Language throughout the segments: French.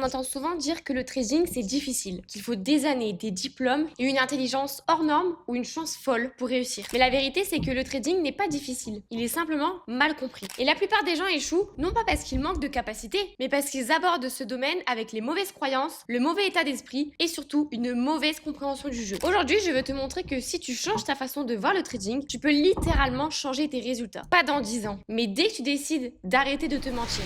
entend souvent dire que le trading c'est difficile, qu'il faut des années, des diplômes et une intelligence hors norme ou une chance folle pour réussir. Mais la vérité c'est que le trading n'est pas difficile, il est simplement mal compris. Et la plupart des gens échouent, non pas parce qu'ils manquent de capacité, mais parce qu'ils abordent ce domaine avec les mauvaises croyances, le mauvais état d'esprit et surtout une mauvaise compréhension du jeu. Aujourd'hui, je veux te montrer que si tu changes ta façon de voir le trading, tu peux littéralement changer tes résultats. Pas dans 10 ans, mais dès que tu décides d'arrêter de te mentir.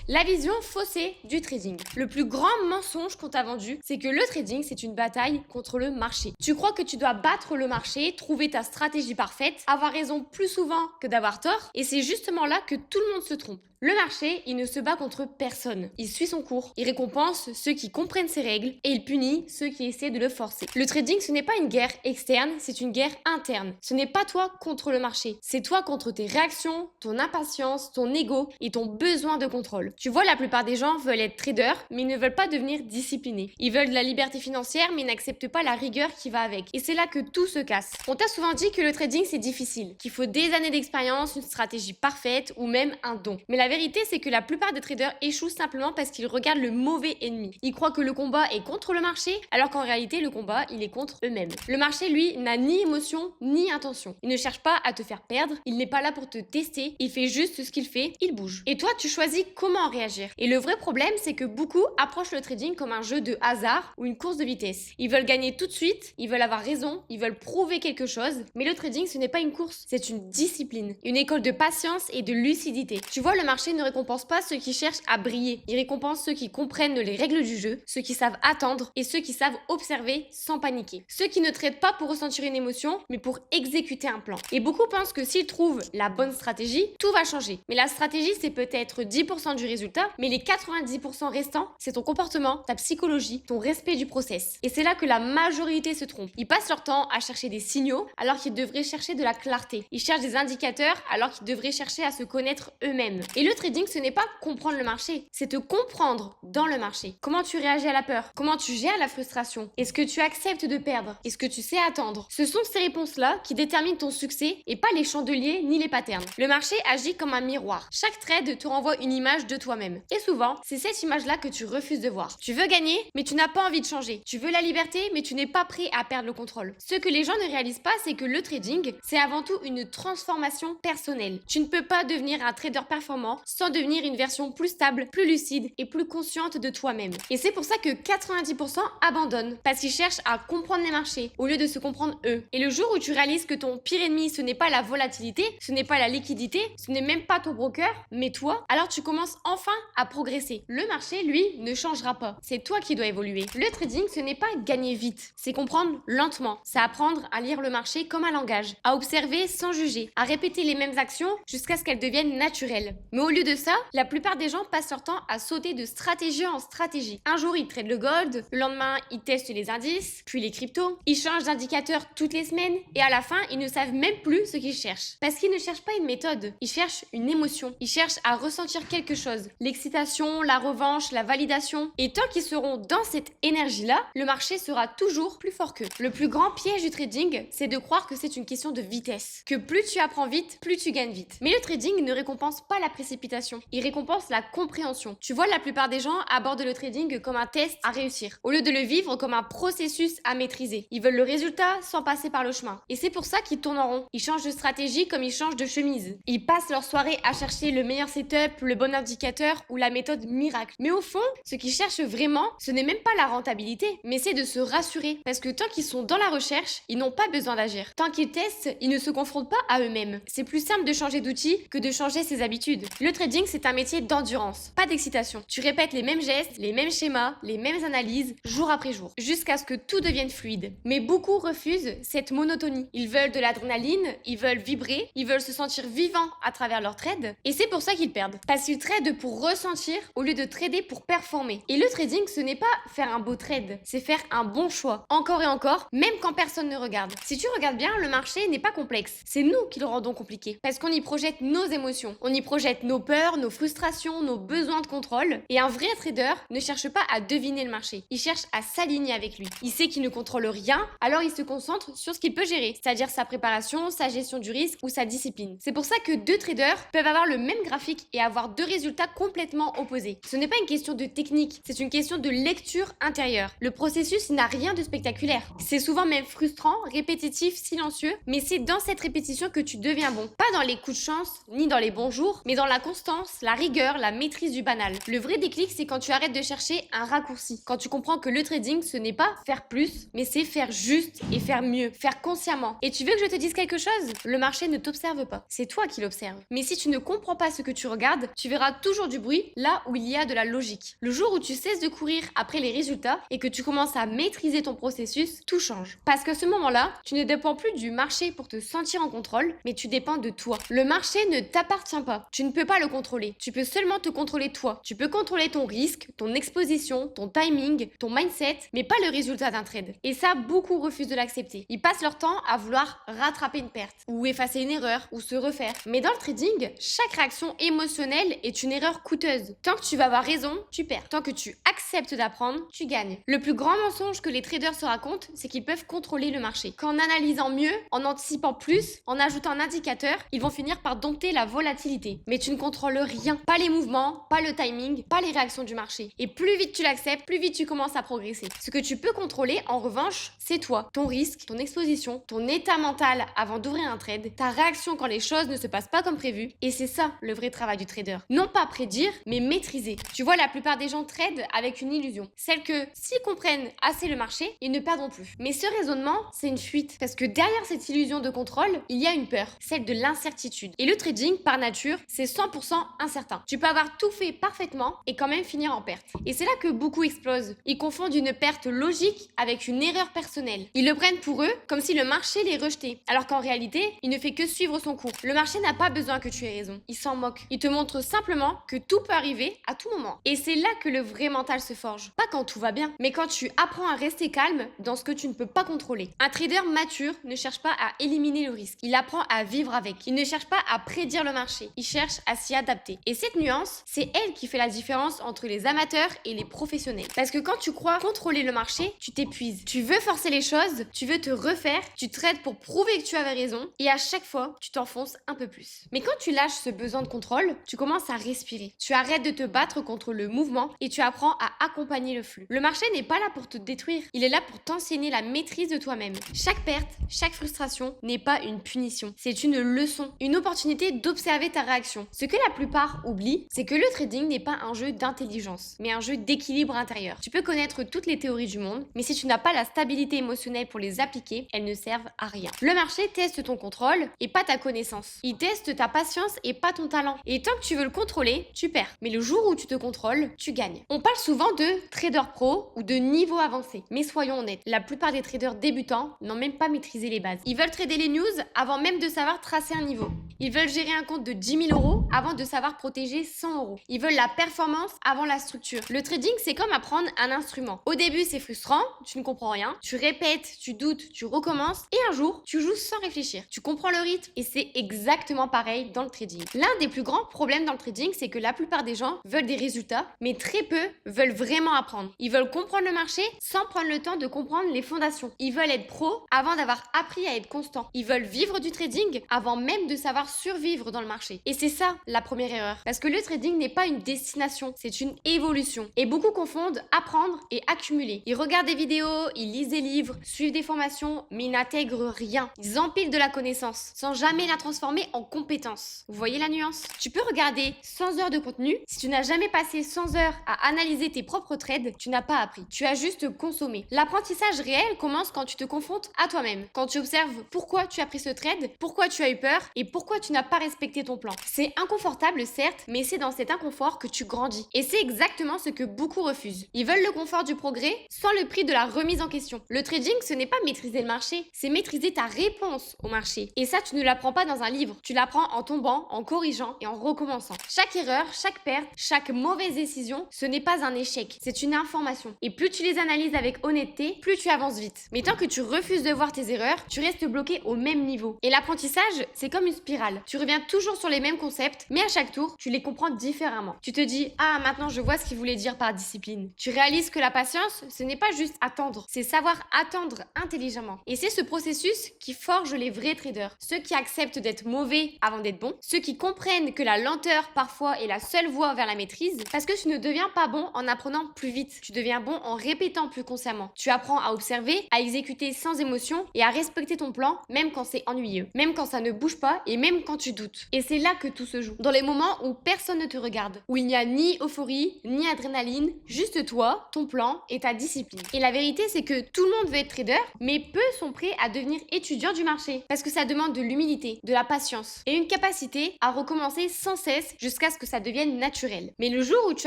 La vision faussée du trading. Le plus grand mensonge qu'on t'a vendu, c'est que le trading, c'est une bataille contre le marché. Tu crois que tu dois battre le marché, trouver ta stratégie parfaite, avoir raison plus souvent que d'avoir tort, et c'est justement là que tout le monde se trompe. Le marché, il ne se bat contre personne. Il suit son cours. Il récompense ceux qui comprennent ses règles et il punit ceux qui essaient de le forcer. Le trading, ce n'est pas une guerre externe, c'est une guerre interne. Ce n'est pas toi contre le marché. C'est toi contre tes réactions, ton impatience, ton ego et ton besoin de contrôle. Tu vois, la plupart des gens veulent être traders, mais ils ne veulent pas devenir disciplinés. Ils veulent de la liberté financière, mais ils n'acceptent pas la rigueur qui va avec. Et c'est là que tout se casse. On t'a souvent dit que le trading, c'est difficile, qu'il faut des années d'expérience, une stratégie parfaite ou même un don. Mais la vérité, c'est que la plupart des traders échouent simplement parce qu'ils regardent le mauvais ennemi. Ils croient que le combat est contre le marché, alors qu'en réalité, le combat, il est contre eux-mêmes. Le marché, lui, n'a ni émotion, ni intention. Il ne cherche pas à te faire perdre, il n'est pas là pour te tester, il fait juste ce qu'il fait, il bouge. Et toi, tu choisis comment réagir. Et le vrai problème, c'est que beaucoup approchent le trading comme un jeu de hasard ou une course de vitesse. Ils veulent gagner tout de suite, ils veulent avoir raison, ils veulent prouver quelque chose, mais le trading, ce n'est pas une course, c'est une discipline, une école de patience et de lucidité. Tu vois, le marché ne récompense pas ceux qui cherchent à briller. Il récompense ceux qui comprennent les règles du jeu, ceux qui savent attendre et ceux qui savent observer sans paniquer. Ceux qui ne traitent pas pour ressentir une émotion, mais pour exécuter un plan. Et beaucoup pensent que s'ils trouvent la bonne stratégie, tout va changer. Mais la stratégie, c'est peut-être 10% du résultat, mais les 90% restants, c'est ton comportement, ta psychologie, ton respect du process. Et c'est là que la majorité se trompe. Ils passent leur temps à chercher des signaux alors qu'ils devraient chercher de la clarté. Ils cherchent des indicateurs alors qu'ils devraient chercher à se connaître eux-mêmes. Et le trading, ce n'est pas comprendre le marché, c'est te comprendre dans le marché. Comment tu réagis à la peur? Comment tu gères la frustration? Est-ce que tu acceptes de perdre? Est-ce que tu sais attendre? Ce sont ces réponses-là qui déterminent ton succès et pas les chandeliers ni les patterns. Le marché agit comme un miroir. Chaque trade te renvoie une image de toi-même. Et souvent, c'est cette image-là que tu refuses de voir. Tu veux gagner, mais tu n'as pas envie de changer. Tu veux la liberté, mais tu n'es pas prêt à perdre le contrôle. Ce que les gens ne réalisent pas, c'est que le trading, c'est avant tout une transformation personnelle. Tu ne peux pas devenir un trader performant sans devenir une version plus stable, plus lucide et plus consciente de toi-même. Et c'est pour ça que 90% abandonnent, parce qu'ils cherchent à comprendre les marchés au lieu de se comprendre eux. Et le jour où tu réalises que ton pire ennemi, ce n'est pas la volatilité, ce n'est pas la liquidité, ce n'est même pas ton broker, mais toi, alors tu commences enfin à progresser. Le marché, lui, ne changera pas. C'est toi qui dois évoluer. Le trading, ce n'est pas gagner vite, c'est comprendre lentement. C'est apprendre à lire le marché comme un langage, à observer sans juger, à répéter les mêmes actions jusqu'à ce qu'elles deviennent naturelles. Mais au lieu de ça, la plupart des gens passent leur temps à sauter de stratégie en stratégie. Un jour, ils tradent le gold, le lendemain, ils testent les indices, puis les cryptos. Ils changent d'indicateur toutes les semaines et à la fin, ils ne savent même plus ce qu'ils cherchent. Parce qu'ils ne cherchent pas une méthode, ils cherchent une émotion. Ils cherchent à ressentir quelque chose. L'excitation, la revanche, la validation. Et tant qu'ils seront dans cette énergie-là, le marché sera toujours plus fort qu'eux. Le plus grand piège du trading, c'est de croire que c'est une question de vitesse. Que plus tu apprends vite, plus tu gagnes vite. Mais le trading ne récompense pas la précipitation. Il récompense la compréhension. Tu vois, la plupart des gens abordent le trading comme un test à réussir, au lieu de le vivre comme un processus à maîtriser. Ils veulent le résultat sans passer par le chemin. Et c'est pour ça qu'ils tournent en rond. Ils changent de stratégie comme ils changent de chemise. Ils passent leur soirée à chercher le meilleur setup, le bon indicateur ou la méthode miracle. Mais au fond, ce qu'ils cherchent vraiment, ce n'est même pas la rentabilité, mais c'est de se rassurer. Parce que tant qu'ils sont dans la recherche, ils n'ont pas besoin d'agir. Tant qu'ils testent, ils ne se confrontent pas à eux-mêmes. C'est plus simple de changer d'outil que de changer ses habitudes. Le trading, c'est un métier d'endurance, pas d'excitation. Tu répètes les mêmes gestes, les mêmes schémas, les mêmes analyses, jour après jour, jusqu'à ce que tout devienne fluide. Mais beaucoup refusent cette monotonie. Ils veulent de l'adrénaline, ils veulent vibrer, ils veulent se sentir vivants à travers leur trade, et c'est pour ça qu'ils perdent. Parce qu'ils tradent pour ressentir au lieu de trader pour performer. Et le trading, ce n'est pas faire un beau trade, c'est faire un bon choix. Encore et encore, même quand personne ne regarde. Si tu regardes bien, le marché n'est pas complexe. C'est nous qui le rendons compliqué. Parce qu'on y projette nos émotions, on y projette nos peurs, nos frustrations, nos besoins de contrôle. Et un vrai trader ne cherche pas à deviner le marché, il cherche à s'aligner avec lui. Il sait qu'il ne contrôle rien, alors il se concentre sur ce qu'il peut gérer, c'est-à-dire sa préparation, sa gestion du risque ou sa discipline. C'est pour ça que deux traders peuvent avoir le même graphique et avoir deux résultats complètement opposés. Ce n'est pas une question de technique, c'est une question de lecture intérieure. Le processus n'a rien de spectaculaire. C'est souvent même frustrant, répétitif, silencieux, mais c'est dans cette répétition que tu deviens bon. Pas dans les coups de chance, ni dans les bons jours, mais dans la constance, la rigueur, la maîtrise du banal. Le vrai déclic, c'est quand tu arrêtes de chercher un raccourci. Quand tu comprends que le trading, ce n'est pas faire plus, mais c'est faire juste et faire mieux, faire consciemment. Et tu veux que je te dise quelque chose? Le marché ne t'observe pas, c'est toi qui l'observes. Mais si tu ne comprends pas ce que tu regardes, tu verras toujours du bruit là où il y a de la logique. Le jour où tu cesses de courir après les résultats et que tu commences à maîtriser ton processus, tout change. Parce qu'à ce moment-là, tu ne dépends plus du marché pour te sentir en contrôle, mais tu dépends de toi. Le marché ne t'appartient pas. Tu ne peux pas le contrôler. Tu peux seulement te contrôler toi. Tu peux contrôler ton risque, ton exposition, ton timing, ton mindset, mais pas le résultat d'un trade. Et ça, beaucoup refusent de l'accepter. Ils passent leur temps à vouloir rattraper une perte, ou effacer une erreur, ou se refaire. Mais dans le trading, chaque réaction émotionnelle est une erreur coûteuse. Tant que tu vas avoir raison, tu perds. Tant que tu acceptes d'apprendre, tu gagnes. Le plus grand mensonge que les traders se racontent, c'est qu'ils peuvent contrôler le marché. Qu'en analysant mieux, en anticipant plus, en ajoutant un indicateur, ils vont finir par dompter la volatilité. Mais tu ne contrôles rien. Pas les mouvements, pas le timing, pas les réactions du marché. Et plus vite tu l'acceptes, plus vite tu commences à progresser. Ce que tu peux contrôler, en revanche, c'est toi. Ton risque, ton exposition, ton état mental avant d'ouvrir un trade, ta réaction quand les choses ne se passent pas comme prévu. Et c'est ça le vrai travail du trader. Non pas prédire, mais maîtriser. Tu vois, la plupart des gens tradent avec une illusion. Celle que, s'ils comprennent assez le marché, ils ne perdront plus. Mais ce raisonnement, c'est une fuite. Parce que derrière cette illusion de contrôle, il y a une peur. Celle de l'incertitude. Et le trading, par nature, c'est 100% incertain. Tu peux avoir tout fait parfaitement et quand même finir en perte. Et c'est là que beaucoup explosent. Ils confondent une perte logique avec une erreur personnelle. Ils le prennent pour eux comme si le marché les rejetait. Alors qu'en réalité, il ne fait que suivre son cours. Le marché n'a pas besoin que tu aies raison. Il s'en moque. Il te montre simplement que tout peut arriver à tout moment. Et c'est là que le vrai mental se forge. Pas quand tout va bien, mais quand tu apprends à rester calme dans ce que tu ne peux pas contrôler. Un trader mature ne cherche pas à éliminer le risque. Il apprend à vivre avec. Il ne cherche pas à prédire le marché. Il cherche à s'y adapter. Et cette nuance, c'est elle qui fait la différence entre les amateurs et les professionnels. Parce que quand tu crois contrôler le marché, tu t'épuises. Tu veux forcer les choses, tu veux te refaire, tu traites pour prouver que tu avais raison, et à chaque fois, tu t'enfonces un peu plus. Mais quand tu lâches ce besoin de contrôle, tu commences à respirer. Tu arrêtes de te battre contre le mouvement et tu apprends à accompagner le flux. Le marché n'est pas là pour te détruire, il est là pour t'enseigner la maîtrise de toi-même. Chaque perte, chaque frustration n'est pas une punition, c'est une leçon, une opportunité d'observer ta réaction. Ce que la plupart oublient, c'est que le trading n'est pas un jeu d'intelligence, mais un jeu d'équilibre intérieur. Tu peux connaître toutes les théories du monde, mais si tu n'as pas la stabilité émotionnelle pour les appliquer, elles ne servent à rien. Le marché teste ton contrôle et pas ta connaissance. Il teste ta patience et pas ton talent. Et tant que tu veux le contrôler, tu perds. Mais le jour où tu te contrôles, tu gagnes. On parle souvent de trader pro ou de niveau avancé. Mais soyons honnêtes, la plupart des traders débutants n'ont même pas maîtrisé les bases. Ils veulent trader les news avant même de savoir tracer un niveau. Ils veulent gérer un compte de 10 000 euros avant de savoir protéger 100 euros. Ils veulent la performance avant la structure. Le trading, c'est comme apprendre un instrument. Au début, c'est frustrant, tu ne comprends rien, tu répètes, tu doutes, tu recommences, et un jour, tu joues sans réfléchir. Tu comprends le rythme, et c'est exactement pareil dans le trading. L'un des plus grands problèmes dans le trading, c'est que la plupart des gens veulent des résultats, mais très peu veulent vraiment apprendre. Ils veulent comprendre le marché sans prendre le temps de comprendre les fondations. Ils veulent être pro avant d'avoir appris à être constant. Ils veulent vivre du trading avant même de savoir survivre dans le marché. Et c'est ça la première erreur. Parce que le trading n'est pas une destination, c'est une évolution. Et beaucoup confondent apprendre et accumuler. Ils regardent des vidéos, ils lisent des livres, suivent des formations, mais ils n'intègrent rien. Ils empilent de la connaissance sans jamais la transformer en compétence. Vous voyez la nuance? Tu peux regarder 100 heures de contenu. Si tu n'as jamais passé 100 heures à analyser tes propres trades, tu n'as pas appris. Tu as juste consommé. L'apprentissage réel commence quand tu te confrontes à toi-même. Quand tu observes pourquoi tu as pris ce trade, pourquoi tu as eu peur et pourquoi tu n'as pas respecté ton plan. C'est inconfortable certes, mais c'est dans cet inconfort que tu grandis. Et c'est exactement ce que beaucoup refusent. Ils veulent le confort du progrès sans le prix de la remise en question. Le trading, ce n'est pas maîtriser le marché, c'est maîtriser ta réponse au marché. Et ça, tu ne l'apprends pas dans un livre. Tu l'apprends en tombant, en corrigeant et en recommençant. Chaque erreur, chaque perte, chaque mauvaise décision, ce n'est pas un échec, c'est une information. Et plus tu les analyses avec honnêteté, plus tu avances vite. Mais tant que tu refuses de voir tes erreurs, tu restes bloqué au même niveau. Et l'apprentissage, c'est comme une spirale. Tu reviens toujours sur les mêmes concepts, concepts, mais à chaque tour, tu les comprends différemment. Tu te dis, ah, maintenant je vois ce qu'il voulait dire par discipline. Tu réalises que la patience, ce n'est pas juste attendre, c'est savoir attendre intelligemment. Et c'est ce processus qui forge les vrais traders. Ceux qui acceptent d'être mauvais avant d'être bons, ceux qui comprennent que la lenteur parfois est la seule voie vers la maîtrise, parce que tu ne deviens pas bon en apprenant plus vite, tu deviens bon en répétant plus consciemment. Tu apprends à observer, à exécuter sans émotion et à respecter ton plan, même quand c'est ennuyeux, même quand ça ne bouge pas et même quand tu doutes. Et c'est là que tout se joue. Dans les moments où personne ne te regarde, où il n'y a ni euphorie, ni adrénaline, juste toi, ton plan et ta discipline. Et la vérité, c'est que tout le monde veut être trader, mais peu sont prêts à devenir étudiants du marché. Parce que ça demande de l'humilité, de la patience et une capacité à recommencer sans cesse jusqu'à ce que ça devienne naturel. Mais le jour où tu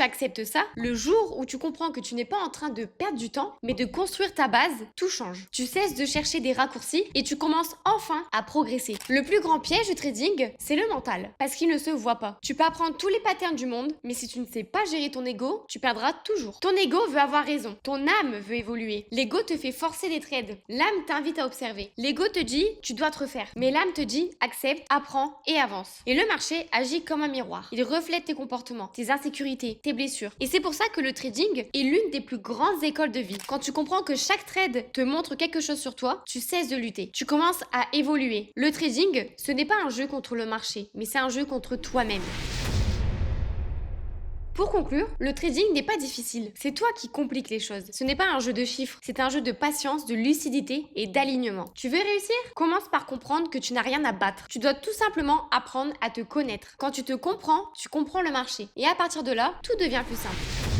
acceptes ça, le jour où tu comprends que tu n'es pas en train de perdre du temps, mais de construire ta base, tout change. Tu cesses de chercher des raccourcis et tu commences enfin à progresser. Le plus grand piège du trading, c'est le mental, parce qu'il ne se voit pas. Tu peux apprendre tous les patterns du monde, mais si tu ne sais pas gérer ton ego, tu perdras toujours. Ton ego veut avoir raison, ton âme veut évoluer. L'ego te fait forcer des trades, l'âme t'invite à observer. L'ego te dit, tu dois te refaire, mais l'âme te dit, accepte, apprends et avance. Et le marché agit comme un miroir. Il reflète tes comportements, tes insécurités, tes blessures. Et c'est pour ça que le trading est l'une des plus grandes écoles de vie. Quand tu comprends que chaque trade te montre quelque chose sur toi, tu cesses de lutter. Tu commences à évoluer. Le trading, ce n'est pas un jeu contre le marché, mais c'est un jeu contre toi-même. Pour conclure, le trading n'est pas difficile. C'est toi qui compliques les choses. Ce n'est pas un jeu de chiffres, c'est un jeu de patience, de lucidité et d'alignement. Tu veux réussir? Commence par comprendre que tu n'as rien à battre. Tu dois tout simplement apprendre à te connaître. Quand tu te comprends, tu comprends le marché. Et à partir de là, tout devient plus simple.